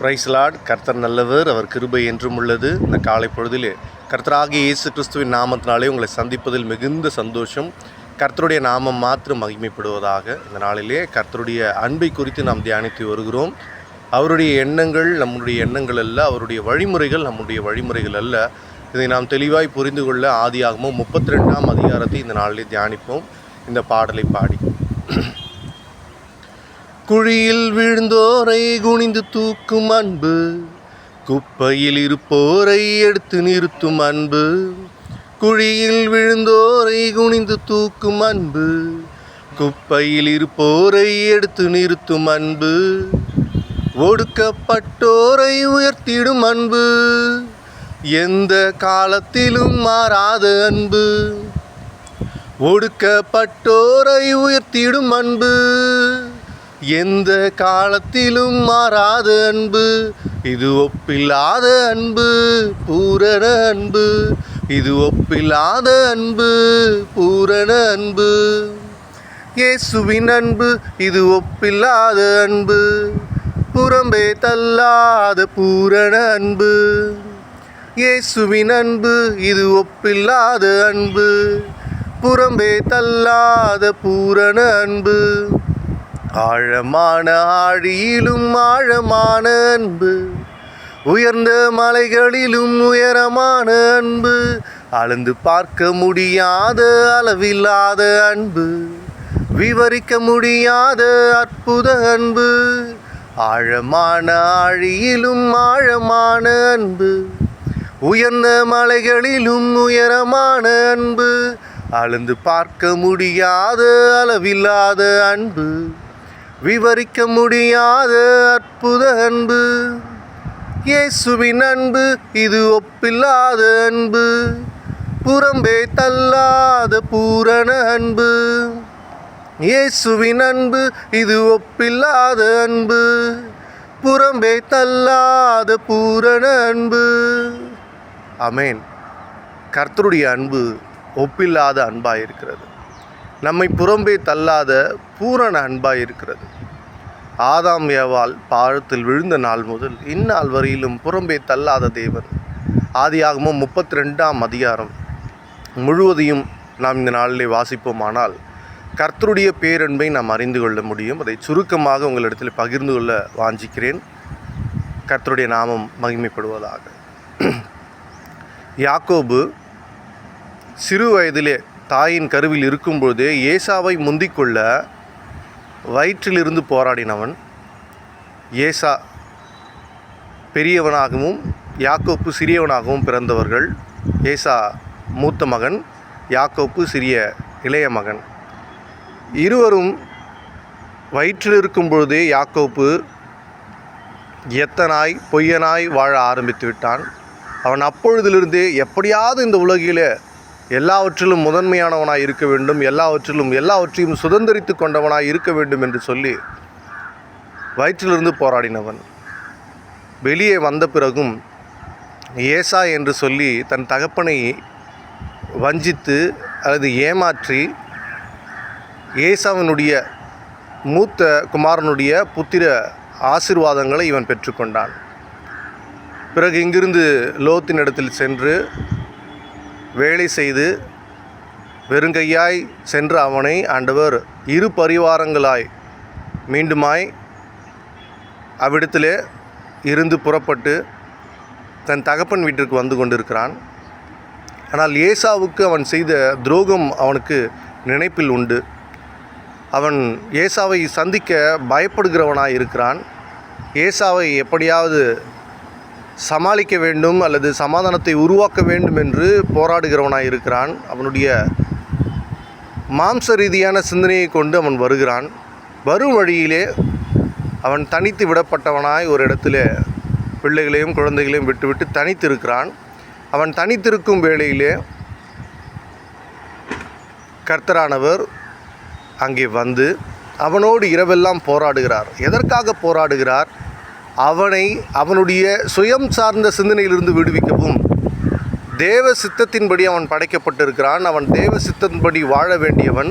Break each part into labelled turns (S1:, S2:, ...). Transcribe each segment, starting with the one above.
S1: Price Lord. கர்த்தர் நல்லவர், அவர் கிருபை என்றும் உள்ளது. இந்த காலை பொழுதிலே கர்த்தராகிய இயேசு கிறிஸ்துவின் நாமத்தினாலே உங்களை சந்திப்பதில் மிகுந்த சந்தோஷம். கர்த்தருடைய நாமம் மாத்திரம் மகிமைப்படுவதாக. இந்த நாளிலே கர்த்தருடைய அன்பை குறித்து நாம் தியானித்து வருகிறோம். அவருடைய எண்ணங்கள் நம்முடைய எண்ணங்கள் அல்ல, அவருடைய வழிமுறைகள் நம்முடைய வழிமுறைகள் அல்ல. இதை நாம் தெளிவாய் புரிந்து கொள்ள ஆதியாகமம் 32ஆம் அதிகாரத்தை இந்த நாளிலே தியானிப்போம். இந்த பாடலை பாடி. குழியில் விழுந்தோரை குனிந்து தூக்கும் அன்பு, குப்பையில் இருப்போரை எடுத்து நிறுத்தும் அன்பு. குழியில் விழுந்தோரை குனிந்து தூக்கும் அன்பு, குப்பையில் இருப்போரை எடுத்து நிறுத்தும் அன்பு. ஒடுக்கப்பட்டோரை உயர்த்திடும் அன்பு, எந்த காலத்திலும் மாறாத அன்பு. ஒடுக்கப்பட்டோரை உயர்த்திடும் அன்பு, எந்த காலத்திலும் மாறாத அன்பு. இது ஒப்பில்லாத அன்பு, பூரண அன்பு. இது ஒப்பில்லாத அன்பு, பூரண அன்பு. இயேசுவின் அன்பு இது ஒப்பில்லாத அன்பு, புறம்பே தள்ளாத பூரண அன்பு. இயேசுவின் அன்பு இது ஒப்பில்லாத அன்பு, புறம்பே தள்ளாத பூரண அன்பு. ஆழமான ஆழியிலும் ஆழமான அன்பு, உயர்ந்த மலைகளிலும் உயரமான அன்பு. அளந்து பார்க்க முடியாத அளவில்லாத அன்பு, விவரிக்க முடியாத அற்புத அன்பு. ஆழமான ஆழியிலும் ஆழமான அன்பு, உயர்ந்த மலைகளிலும் உயரமான அன்பு. அளந்து பார்க்க முடியாத அளவில்லாத அன்பு, விவரிக்க முடியாத அற்புத அன்பு. இயேசுவின் அன்பு இது ஒப்பில்லாத அன்பு, புறம்பே தள்ளாத பூரண அன்பு. இயேசுவின் அன்பு இது ஒப்பில்லாத அன்பு, புறம்பே தள்ளாத பூரண அன்பு. ஆமென். கர்த்தருடைய அன்பு ஒப்பில்லாத அன்பாயிருக்கிறது. நம்மை புறம்பே தள்ளாத பூரண அன்பாயிருக்கிறது. ஆதாம் ஏவாள் பாவத்தில் விழுந்த நாள் முதல் இந்நாள் வரையிலும் புறம்பே தள்ளாத தேவன். ஆதியாகமம் 32ஆம் அதிகாரம் முழுவதையும் நாம் இந்த நாளிலே வாசிப்போமானால் கர்த்தருடைய பேரன்பை நாம் அறிந்து கொள்ள முடியும். அதை சுருக்கமாக உங்களிடத்தில் பகிர்ந்து கொள்ள வாஞ்சிக்கிறேன். கர்த்தருடைய நாமம் மகிமைப்படுவதாக. யாக்கோபு சிறு வயதிலே தாயின் கருவில் இருக்கும்பொழுதே ஏசாவை முந்திக்கொள்ள வயிற்றிலிருந்து போராடினவன். ஏசா பெரியவனாகவும் யாக்கோப்பு சிறியவனாகவும் பிறந்தவர்கள். ஏசா மூத்த மகன், யாக்கோப்பு சிறிய இளைய மகன். இருவரும் வயிற்றில் இருக்கும் பொழுதே யாக்கோப்பு எத்தனாய் பொய்யனாய் வாழ ஆரம்பித்து விட்டான். அவன் அப்பொழுதிலிருந்தே எப்படியாவது இந்த உலகிலே எல்லாவற்றிலும் முதன்மையானவனாய் இருக்க வேண்டும், எல்லாவற்றையும் சுதந்திரித்து கொண்டவனாய் இருக்க வேண்டும் என்று சொல்லி வயிற்றிலிருந்து போராடினவன். வெளியே வந்த பிறகும் ஏசா என்று சொல்லி தன் தகப்பனை வஞ்சித்து அல்லது ஏமாற்றி ஏசாவினுடைய மூத்த குமாரனுடைய புத்திர ஆசீர்வாதங்களை இவன் பெற்றுக்கொண்டான். பிறகு இங்கிருந்து லோத்தின் இடத்தில் சென்று வேலை செய்து வெறுங்கையாய் சென்ற அவனை ஆண்டவர் இரு பரிவாரங்களாய் மீண்டுமாய் அவ்விடத்திலே இருந்து புறப்பட்டு தன் தகப்பன் வீட்டிற்கு வந்து கொண்டிருக்கிறான். ஆனால் ஏசாவுக்கு அவன் செய்த துரோகம் அவனுக்கு நினைப்பில் உண்டு. அவன் ஏசாவை சந்திக்க பயப்படுகிறவனாய் இருக்கிறான். ஏசாவை எப்படியாவது சமாளிக்க வேண்டும் அல்லது சமாதானத்தை உருவாக்க வேண்டும் என்று போராடுகிறவனாய் இருக்கிறான். அவனுடைய மாம்ச ரீதியான சிந்தனையை கொண்டு அவன் வருகிறான். வரும் வழியிலே அவன் தனித்து விடப்பட்டவனாய் ஒரு இடத்துல பிள்ளைகளையும் குழந்தைகளையும் விட்டுவிட்டு தனித்து இருக்கிறான். அவன் தனித்திருக்கும் வேளையிலே கர்த்தரானவர் அங்கே வந்து அவனோடு இரவெல்லாம் போராடுகிறார். எதற்காக போராடுகிறார்? அவனை அவனுடைய சுயம் சார்ந்த சிந்தனையிலிருந்து விடுவிக்கவும், தேவ சித்தத்தின்படி அவன் படைக்கப்பட்டிருக்கிறான். அவன் தேவ சித்தத்தின்படி வாழ வேண்டியவன்.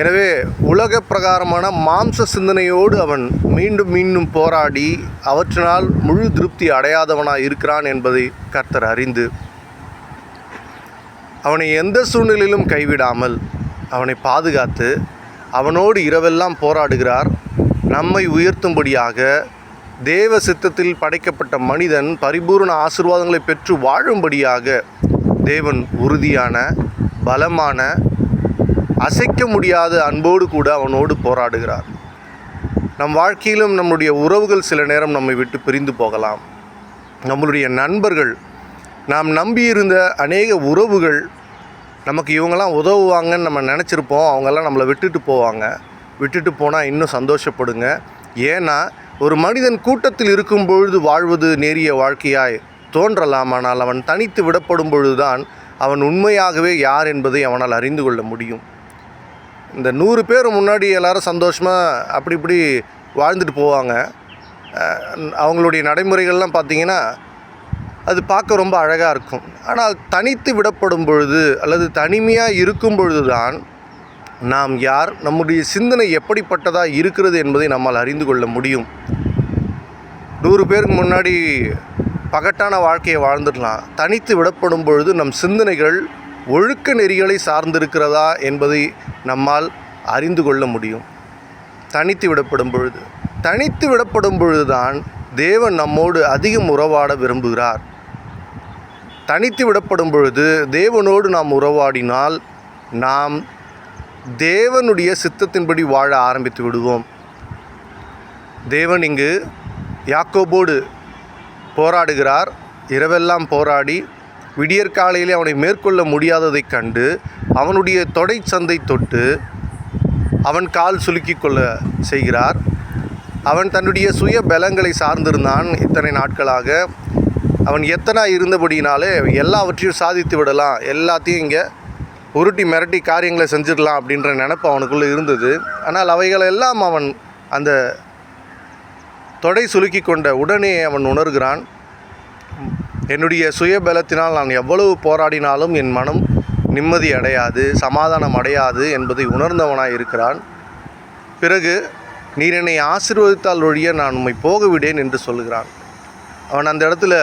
S1: எனவே உலக பிரகாரமான மாம்ச சிந்தனையோடு அவன் மீண்டும் மீண்டும் போராடி அவற்றினால் முழு திருப்தி அடையாதவனாய் இருக்கிறான் என்பதை கர்த்தர் அறிந்து அவனை எந்த சூழ்நிலையிலும் கைவிடாமல் அவனை பாதுகாத்து அவனோடு இரவெல்லாம் போராடுகிறார். நம்மை உயர்த்தும்படியாக தேவ சித்தத்தில் படைக்கப்பட்ட மனிதன் பரிபூர்ண ஆசீர்வாதங்களை பெற்று வாழும்படியாக தேவன் உறுதியான பலமான அசைக்க முடியாத அன்போடு கூட அவனோடு போராடுகிறார். நம் வாழ்க்கையிலும் நம்முடைய உறவுகள் சில நேரம் நம்மை விட்டு பிரிந்து போகலாம். நம்மளுடைய நண்பர்கள், நாம் நம்பியிருந்த அநேக உறவுகள், நமக்கு இவங்கெல்லாம் உதவுவாங்கன்னு நம்ம நினச்சிருப்போம், அவங்கெல்லாம் நம்மளை விட்டுட்டு போவாங்க. விட்டுட்டு போனால் இன்னும் சந்தோஷப்படுங்க. ஏன்னா ஒரு மனிதன் கூட்டத்தில் இருக்கும் பொழுது வாழ்வது நேரிய வாழ்க்கையாய் தோன்றலாம். ஆனால் அவன் தனித்து விடப்படும் பொழுதுதான் அவன் உண்மையாகவே யார் என்பதை அவனால் அறிந்து கொள்ள முடியும். இந்த 100 பேர் முன்னாடி எல்லோரும் சந்தோஷமாக அப்படி இப்படி வாழ்ந்துட்டு போவாங்க. அவங்களுடைய நடைமுறைகள்லாம் பார்த்திங்கன்னா அது பார்க்க ரொம்ப அழகாக இருக்கும். ஆனால் தனித்து விடப்படும் பொழுது அல்லது தனிமையாக இருக்கும் பொழுது தான் நாம் யார், நம்முடைய சிந்தனை எப்படிப்பட்டதாக இருக்கிறது என்பதை நம்மால் அறிந்து கொள்ள முடியும். 100 பேருக்கு முன்னாடி பகட்டான வாழ்க்கையை வாழ்ந்துடலாம். தனித்து விடப்படும் பொழுது நம் சிந்தனைகள் ஒழுக்க நெறிகளை சார்ந்திருக்கிறதா என்பதை நம்மால் அறிந்து கொள்ள முடியும். தனித்து விடப்படும் பொழுதுதான் தேவன் நம்மோடு அதிகம் உறவாட விரும்புகிறார். தனித்து விடப்படும் பொழுது தேவனோடு நாம் உறவாடினால் நாம் தேவனுடைய சித்தத்தின்படி வாழ ஆரம்பித்து விடுவோம். தேவன் இங்கு யாக்கோபோடு போராடுகிறார். இரவெல்லாம் போராடி விடியற்காலையிலே அவனை மேற்கொள்ள முடியாததைக் கண்டு அவனுடைய தொடை சந்தை தொட்டு அவன் கால் சுலுக்கி கொள்ள செய்கிறார். அவன் தன்னுடைய சுய பலங்களை சார்ந்திருந்தான். இத்தனை நாட்களாக அவன் எத்தனை இருந்தபடினாலே எல்லாவற்றையும் சாதித்து விடலாம், எல்லாத்தையும் இங்கே உருட்டி மிரட்டி காரியங்களை செஞ்சிடலாம் அப்படின்ற நினைப்பு அவனுக்குள்ளே இருந்தது. ஆனால் அவைகளெல்லாம் அவன் அந்த தொடை சுலுக்கி கொண்ட உடனே அவன் உணர்கிறான், என்னுடைய சுயபலத்தினால் நான் எவ்வளவு போராடினாலும் என் மனம் நிம்மதி அடையாது, சமாதானம் அடையாது என்பதை உணர்ந்தவனாய் இருக்கிறான். பிறகு நீர் என்னை ஆசீர்வதித்தால் ஒழிய நான் உம்மை போக விடேன் என்று சொல்கிறான். அவன் அந்த இடத்துல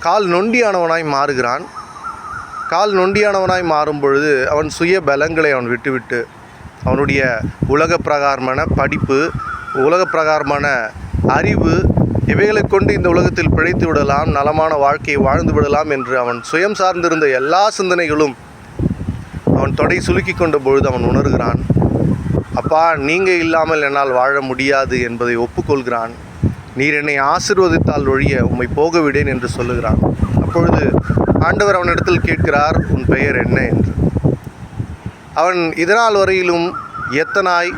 S1: கால் நொண்டியானவனாய் மாறுகிறான். கால் நொண்டியானவனாய் மாறும் பொழுது அவன் சுய பலங்களை அவன் விட்டுவிட்டு அவனுடைய உலக பிரகாரமான படிப்பு, உலக பிரகாரமான அறிவு, இவைகளை கொண்டு இந்த உலகத்தில் பிழைத்து விடலாம், நலமான வாழ்க்கையை வாழ்ந்து விடலாம் என்று அவன் சுயம் சார்ந்திருந்த எல்லா சிந்தனைகளும் அவன் தொடை சுலுக்கி கொண்ட பொழுது அவன் உணர்கிறான், அப்பா நீங்கள் இல்லாமல் என்னால் வாழ முடியாது என்பதை ஒப்புக்கொள்கிறான். நீர் என்னை ஆசீர்வதித்தால் ஒழிய உம்மை போக விடேன் என்று சொல்லுகிறான். அப்பொழுது ஆண்டவர் அவனிடத்தில் கேட்கிறார், உன் பெயர் என்ன என்று. அவன் இதனால் வரையிலும் எத்தனாய்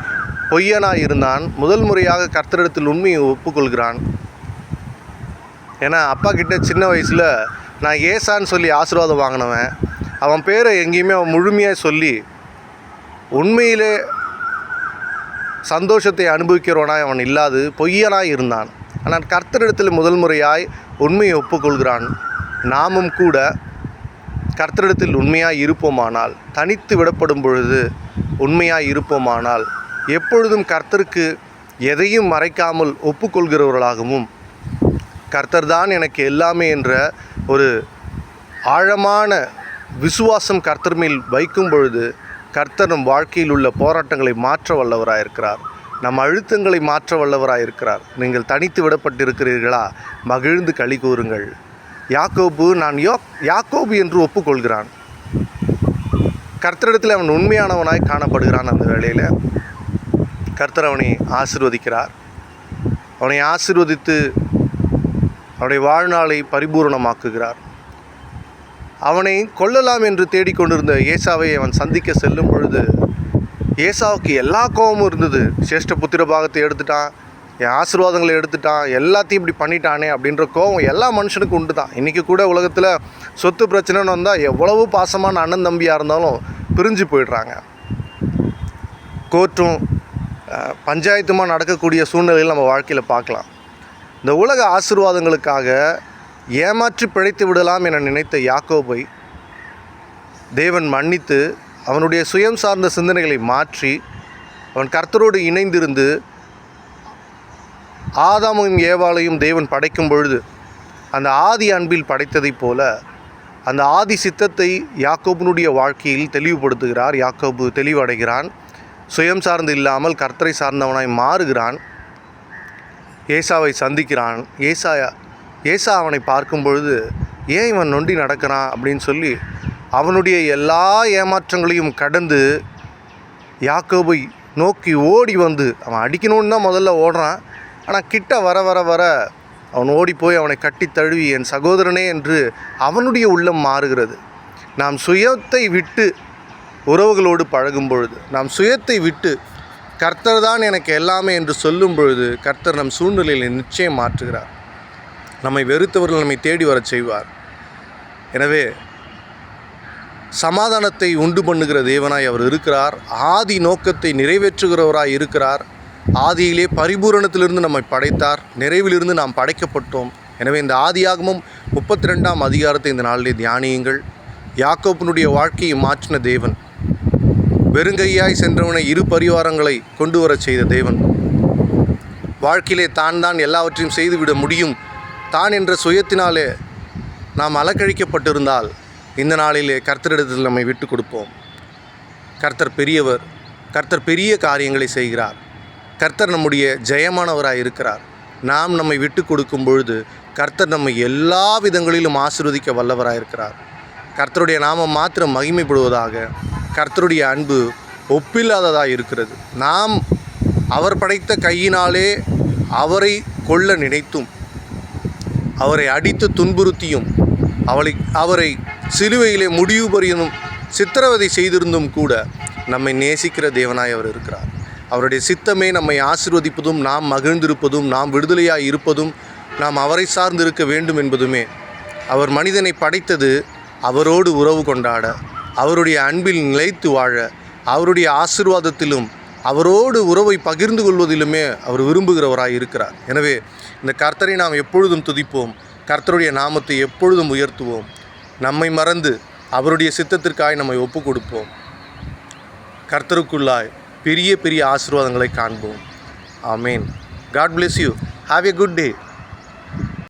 S1: பொய்யனாய் இருந்தான். முதல் முறையாக கர்த்தரிடத்தில் உண்மையை ஒப்புக்கொள்கிறான். ஏன்னா அப்பா கிட்ட சின்ன வயசில் நான் ஏசான்னு சொல்லி ஆசீர்வாதம் வாங்கினவன். அவன் பேரை எங்கேயுமே அவன் முழுமையாக சொல்லி உண்மையிலே சந்தோஷத்தை அனுபவிக்கிறவனாய் அவன் இல்லாது பொய்யனாய் இருந்தான். ஆனால் கர்த்தரிடத்தில் முதல் முறையாய் உண்மையை ஒப்புக்கொள்கிறான். நாமும் கூட கர்த்தரிடத்தில் உண்மையாய் இருப்போமானால், தனித்து விடப்படும் பொழுது உண்மையாய் இருப்போமானால், எப்பொழுதும் கர்த்தருக்கு எதையும் மறைக்காமல் ஒப்புக்கொள்கிறவர்களாகவும், கர்த்தர் தான் எனக்கு எல்லாமே என்ற ஒரு ஆழமான விசுவாசம் கர்த்தர் மேல் வைக்கும் பொழுது கர்த்தர் நம் வாழ்க்கையில் உள்ள போராட்டங்களை மாற்ற வல்லவராயிருக்கிறார். நம் அழுத்தங்களை மாற்ற வல்லவராயிருக்கிறார். நீங்கள் தனித்து விடப்பட்டிருக்கிறீர்களா? மகிழ்ந்து களி கூறுங்கள். யாக்கோபு நான் யாக்கோபு என்று ஒப்புக்கொள்கிறான். கர்த்தரிடத்தில் அவன் உண்மையானவனாய் காணப்படுகிறான். அந்த வேளையில் கர்த்தர் அவனை ஆசீர்வதிக்கிறார். அவனை ஆசீர்வதித்து அவனுடைய வாழ்நாளை பரிபூரணமாக்குகிறார். அவனை கொல்லலாம் என்று தேடிக்கொண்டிருந்த ஏசாவை அவன் சந்திக்க செல்லும் பொழுது ஏசாவுக்கு எல்லா கோபமும் இருந்தது. சிரேஷ்ட புத்திர பாகத்தை எடுத்துட்டான், என் ஆசீர்வாதங்களை எடுத்துட்டான், எல்லாத்தையும் இப்படி பண்ணிட்டானே அப்படின்ற கோபம் எல்லா மனுஷனுக்கும் உண்டு தான். இன்றைக்கி கூட உலகத்தில் சொத்து பிரச்சனைன்னு வந்தால் எவ்வளவு பாசமான அண்ணன் தம்பியாக இருந்தாலும் பிரிஞ்சு போயிடுறாங்க. கோர்ட்டும் பஞ்சாயத்துமாக நடக்கக்கூடிய சூழ்நிலையில் நம்ம வாழ்க்கையில் பார்க்கலாம். இந்த உலக ஆசீர்வாதங்களுக்காக ஏமாற்றி பிழைத்து விடலாம் என நினைத்த யாக்கோபை தேவன் மன்னித்து அவனுடைய சுயம் சார்ந்த சிந்தனைகளை மாற்றி அவன் கர்த்தரோடு இணைந்திருந்து ஆதாமையும் ஏவாளையும் தேவன் படைக்கும் பொழுது அந்த ஆதி அன்பில் படைத்ததைப் போல அந்த ஆதி சித்தத்தை யாக்கோபினுடைய வாழ்க்கையில் தெளிவுபடுத்துகிறார். யாக்கோபு தெளிவடைகிறான். சுயம் சார்ந்து இல்லாமல் கர்த்தரை சார்ந்தவனாய் மாறுகிறான். ஏசாவை சந்திக்கிறான். ஏசா அவனை பார்க்கும் பொழுது ஏன் இவன் நொண்டி நடக்கிறான் அப்படின்னு சொல்லி அவனுடைய எல்லா ஏமாற்றங்களையும் கடந்து யாக்கோபை நோக்கி ஓடி வந்து அவன் அடிக்கணும்னு தான் முதல்ல ஓடுறான். ஆனால் கிட்ட வர வர வர அவன் ஓடி போய் அவனை கட்டி தழுவி என் சகோதரனே என்று அவனுடைய உள்ளம் மாறுகிறது. நாம் சுயத்தை விட்டு உறவுகளோடு பழகும் பொழுது, நாம் சுயத்தை விட்டு கர்த்தர் தான் எனக்கு எல்லாமே என்று சொல்லும் பொழுது கர்த்தர் நம் சூழ்நிலையை நிச்சயம் மாற்றுகிறார். நம்மை வெறுத்தவர்கள் நம்மை தேடி வரச் செய்வார். எனவே சமாதானத்தை உண்டு பண்ணுகிற தேவனாய் அவர் இருக்கிறார். ஆதி நோக்கத்தை நிறைவேற்றுகிறவராய் இருக்கிறார். ஆதியிலே பரிபூரணத்திலிருந்து நம்மை படைத்தார். நிறைவிலிருந்து நாம் படைக்கப்பட்டோம். எனவே இந்த ஆதியாகமம் 32ஆம் அதிகாரத்தை இந்த நாளிலே தியானியுங்கள். யாக்கோபினுடைய வாழ்க்கையை மாற்றின தேவன், வெறுங்கையாய் சென்றவனை இரு பரிவாரங்களை கொண்டு வரச் செய்த தேவன், வாழ்க்கையிலே தான் எல்லாவற்றையும் செய்துவிட முடியும் தான் என்ற சுயத்தினாலே நாம் அலக்கழிக்கப்பட்டிருந்தால் இந்த நாளிலே கர்த்தரிடத்தில் நம்மை விட்டு கொடுப்போம். கர்த்தர் பெரியவர். கர்த்தர் பெரிய காரியங்களை செய்கிறார். கர்த்தர் நம்முடைய ஜெயமானவராய் இருக்கிறார். நாம் நம்மை விட்டு கொடுக்கும் பொழுது கர்த்தர் நம்மை எல்லா விதங்களிலும் ஆசீர்வதிக்க வல்லவராய் இருக்கிறார். கர்த்தருடைய நாமம் மாத்திரம் மகிமைப்படுவதாக. கர்த்தருடைய அன்பு ஒப்பில்லாததாக இருக்கிறது. நாம் அவர் படைத்த கையினாலே அவரை கொல்ல நினைத்தும், அவரை அடித்து துன்புறுத்தியும், அவரை சிலுவையிலே முடிவு பரியனும் சித்திரவதை செய்திருந்தும் கூட நம்மை நேசிக்கிற தேவனாய் அவர் இருக்கிறார். அவருடைய சித்தமே நம்மை ஆசீர்வதிப்பதும், நாம் மகிழ்ந்திருப்பதும், நாம் விடுதலையாய் இருப்பதும், நாம் அவரை சார்ந்து இருக்க வேண்டும் என்பதுமே. அவர் மனிதனை படைத்தது அவரோடு உறவு கொண்டாட, அவருடைய அன்பில் நிலைத்து வாழ, அவருடைய ஆசீர்வாதத்திலும் அவரோடு உறவை பகிர்ந்து கொள்வதிலுமே அவர் விரும்புகிறவராய் இருக்கிறார். எனவே இந்த கர்த்தரை நாம் எப்பொழுதும் துதிப்போம். கர்த்தருடைய நாமத்தை எப்பொழுதும் உயர்த்துவோம். நம்மை மறந்து அவருடைய சித்தத்திற்காய் நம்மை ஒப்பு கொடுப்போம். கர்த்தருக்குள்ளாய் பெரிய பெரிய ஆசீர்வாதங்களை காண்போம். ஆமேன். God bless you. Have a good day.